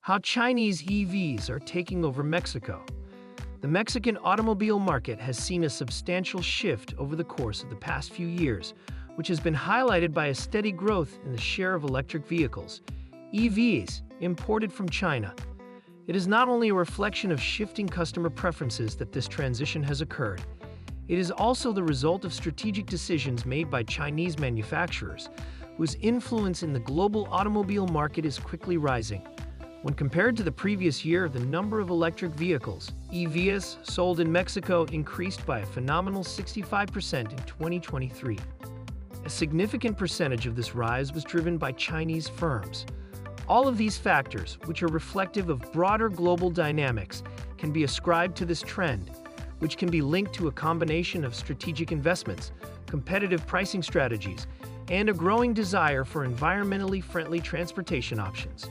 How Chinese EVs are taking over Mexico. The Mexican automobile market has seen a substantial shift over the course of the past few years, which has been highlighted by a steady growth in the share of electric vehicles, EVs, imported from China. It is not only a reflection of shifting customer preferences that this transition has occurred, it is also the result of strategic decisions made by Chinese manufacturers, whose influence in the global automobile market is quickly rising. When compared to the previous year, the number of electric vehicles, EVs, sold in Mexico increased by a phenomenal 65% in 2023. A significant percentage of this rise was driven by Chinese firms. All of these factors, which are reflective of broader global dynamics, can be ascribed to this trend, which can be linked to a combination of strategic investments, competitive pricing strategies, and a growing desire for environmentally friendly transportation options.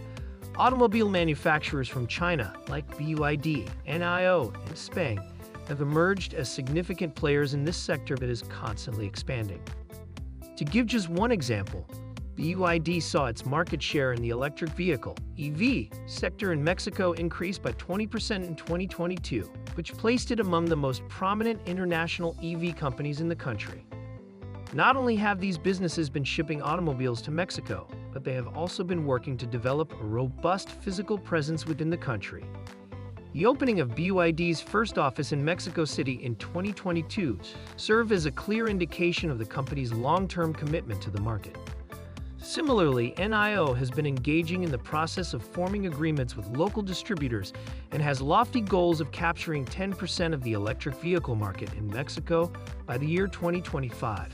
Automobile manufacturers from China, like BYD, NIO, and Xpeng, have emerged as significant players in this sector that is constantly expanding. To give just one example, BYD saw its market share in the electric vehicle (EV) sector in Mexico increase by 20% in 2022, which placed it among the most prominent international EV companies in the country. Not only have these businesses been shipping automobiles to Mexico, but they have also been working to develop a robust physical presence within the country. The opening of BYD's first office in Mexico City in 2022 served as a clear indication of the company's long-term commitment to the market. Similarly, NIO has been engaging in the process of forming agreements with local distributors and has lofty goals of capturing 10% of the electric vehicle market in Mexico by the year 2025.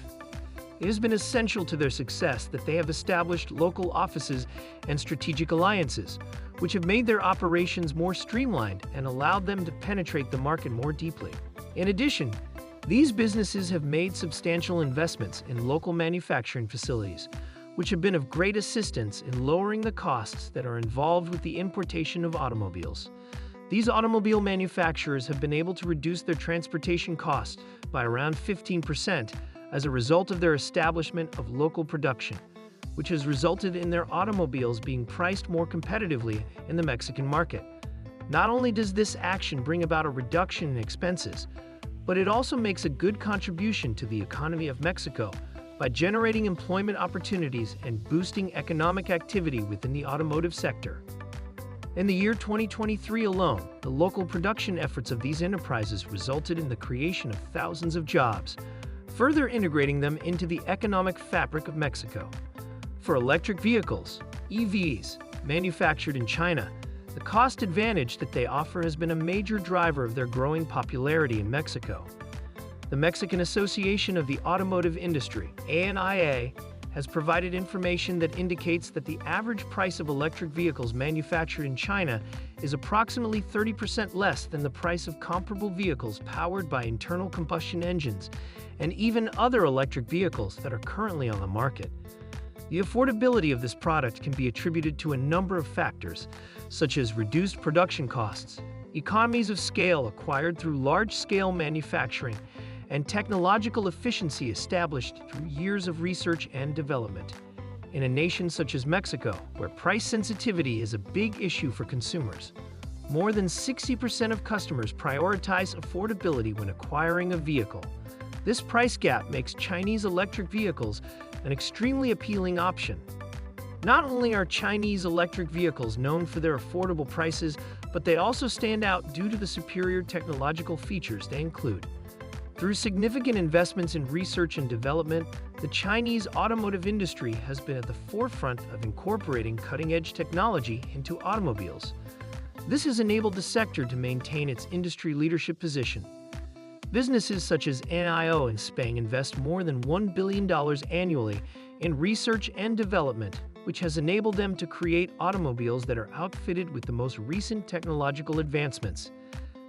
It has been essential to their success that they have established local offices and strategic alliances, which have made their operations more streamlined and allowed them to penetrate the market more deeply. In addition, these businesses have made substantial investments in local manufacturing facilities, which have been of great assistance in lowering the costs that are involved with the importation of automobiles. These automobile manufacturers have been able to reduce their transportation costs by around 15%, as a result of their establishment of local production, which has resulted in their automobiles being priced more competitively in the Mexican market. Not only does this action bring about a reduction in expenses, but it also makes a good contribution to the economy of Mexico by generating employment opportunities and boosting economic activity within the automotive sector. In the year 2023 alone, the local production efforts of these enterprises resulted in the creation of thousands of jobs, further integrating them into the economic fabric of Mexico. For electric vehicles, EVs, manufactured in China, the cost advantage that they offer has been a major driver of their growing popularity in Mexico. The Mexican Association of the Automotive Industry, ANIA, has provided information that indicates that the average price of electric vehicles manufactured in China is approximately 30% less than the price of comparable vehicles powered by internal combustion engines and even other electric vehicles that are currently on the market. The affordability of this product can be attributed to a number of factors, such as reduced production costs, economies of scale acquired through large-scale manufacturing, and technological efficiency established through years of research and development. In a nation such as Mexico, where price sensitivity is a big issue for consumers, more than 60% of customers prioritize affordability when acquiring a vehicle. This price gap makes Chinese electric vehicles an extremely appealing option. Not only are Chinese electric vehicles known for their affordable prices, but they also stand out due to the superior technological features they include. Through significant investments in research and development, the Chinese automotive industry has been at the forefront of incorporating cutting-edge technology into automobiles. This has enabled the sector to maintain its industry leadership position. Businesses such as NIO and Xpeng invest more than $1 billion annually in research and development, which has enabled them to create automobiles that are outfitted with the most recent technological advancements.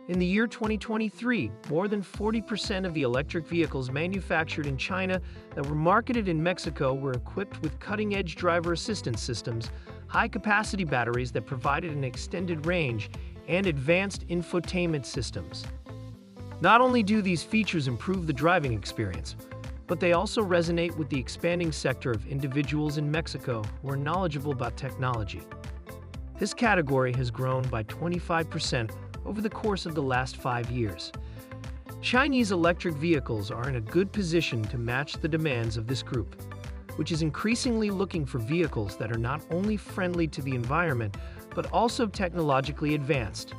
In the year 2023, more than 40% of the electric vehicles manufactured in China that were marketed in Mexico were equipped with cutting-edge driver assistance systems, high-capacity batteries that provided an extended range, and advanced infotainment systems. Not only do these features improve the driving experience, but they also resonate with the expanding sector of individuals in Mexico who are knowledgeable about technology. This category has grown by 25% over the course of the last 5 years. Chinese electric vehicles are in a good position to match the demands of this group, which is increasingly looking for vehicles that are not only friendly to the environment, but also technologically advanced.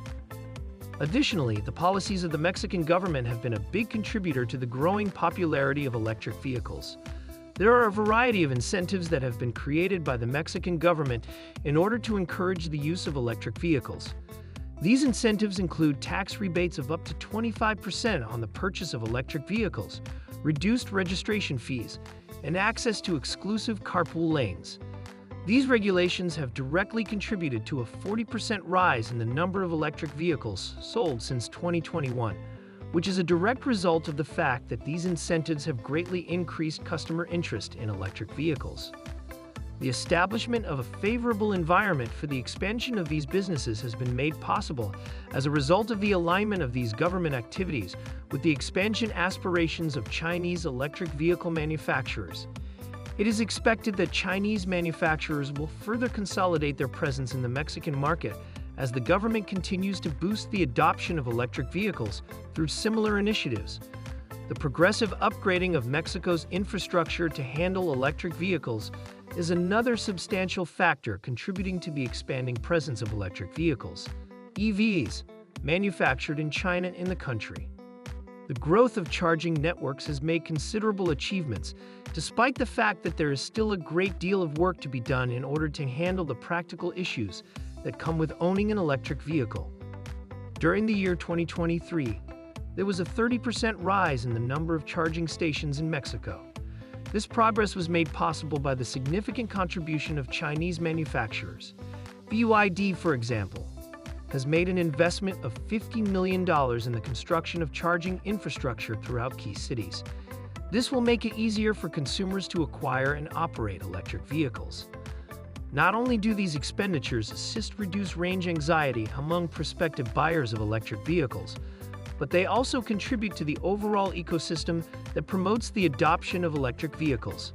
Additionally, the policies of the Mexican government have been a big contributor to the growing popularity of electric vehicles. There are a variety of incentives that have been created by the Mexican government in order to encourage the use of electric vehicles. These incentives include tax rebates of up to 25% on the purchase of electric vehicles, reduced registration fees, and access to exclusive carpool lanes. These regulations have directly contributed to a 40% rise in the number of electric vehicles sold since 2021, which is a direct result of the fact that these incentives have greatly increased customer interest in electric vehicles. The establishment of a favorable environment for the expansion of these businesses has been made possible as a result of the alignment of these government activities with the expansion aspirations of Chinese electric vehicle manufacturers. It is expected that Chinese manufacturers will further consolidate their presence in the Mexican market as the government continues to boost the adoption of electric vehicles through similar initiatives. The progressive upgrading of Mexico's infrastructure to handle electric vehicles is another substantial factor contributing to the expanding presence of electric vehicles, EVs, manufactured in China in the country. The growth of charging networks has made considerable achievements, despite the fact that there is still a great deal of work to be done in order to handle the practical issues that come with owning an electric vehicle. During the year 2023, there was a 30% rise in the number of charging stations in Mexico. This progress was made possible by the significant contribution of Chinese manufacturers. BYD, for example, has made an investment of $50 million in the construction of charging infrastructure throughout key cities. This will make it easier for consumers to acquire and operate electric vehicles. Not only do these expenditures assist reduce range anxiety among prospective buyers of electric vehicles, but they also contribute to the overall ecosystem that promotes the adoption of electric vehicles.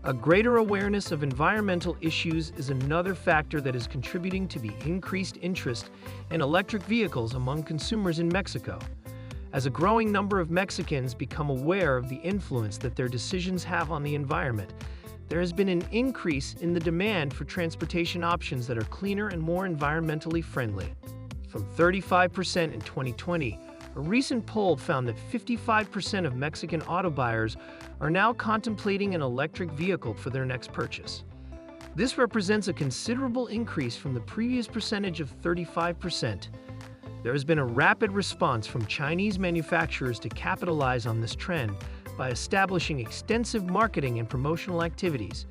A greater awareness of environmental issues is another factor that is contributing to the increased interest in electric vehicles among consumers in Mexico. As a growing number of Mexicans become aware of the influence that their decisions have on the environment, there has been an increase in the demand for transportation options that are cleaner and more environmentally friendly. From 35% in 2020, a recent poll found that 55% of Mexican auto buyers are now contemplating an electric vehicle for their next purchase. This represents a considerable increase from the previous percentage of 35%. There has been a rapid response from Chinese manufacturers to capitalize on this trend by establishing extensive marketing and promotional activities.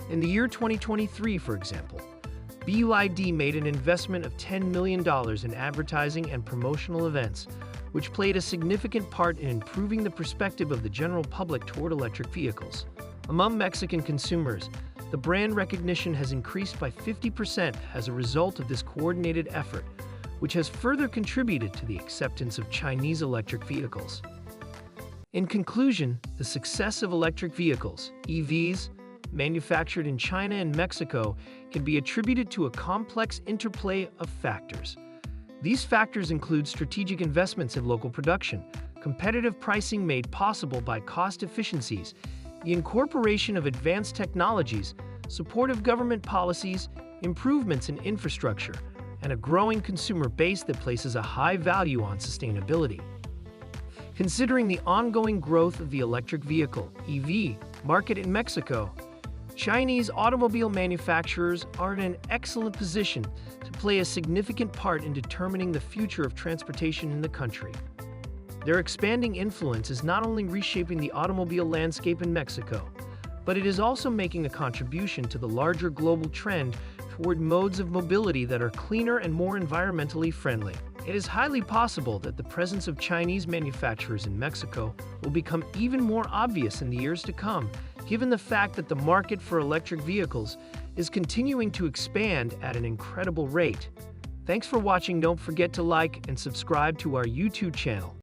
In the year 2023, for example, BYD made an investment of $10 million in advertising and promotional events, which played a significant part in improving the perspective of the general public toward electric vehicles. Among Mexican consumers, the brand recognition has increased by 50% as a result of this coordinated effort, which has further contributed to the acceptance of Chinese electric vehicles. In conclusion, the success of electric vehicles, EVs, manufactured in China and Mexico can be attributed to a complex interplay of factors. These factors include strategic investments in local production, competitive pricing made possible by cost efficiencies, the incorporation of advanced technologies, supportive government policies, improvements in infrastructure, and a growing consumer base that places a high value on sustainability. Considering the ongoing growth of the electric vehicle (EV) market in Mexico, Chinese automobile manufacturers are in an excellent position to play a significant part in determining the future of transportation in the country. Their expanding influence is not only reshaping the automobile landscape in Mexico, but it is also making a contribution to the larger global trend toward modes of mobility that are cleaner and more environmentally friendly. It is highly possible that the presence of Chinese manufacturers in Mexico will become even more obvious in the years to come, given the fact that the market for electric vehicles is continuing to expand at an incredible rate. Thanks for watching. Don't forget to like and subscribe to our YouTube channel.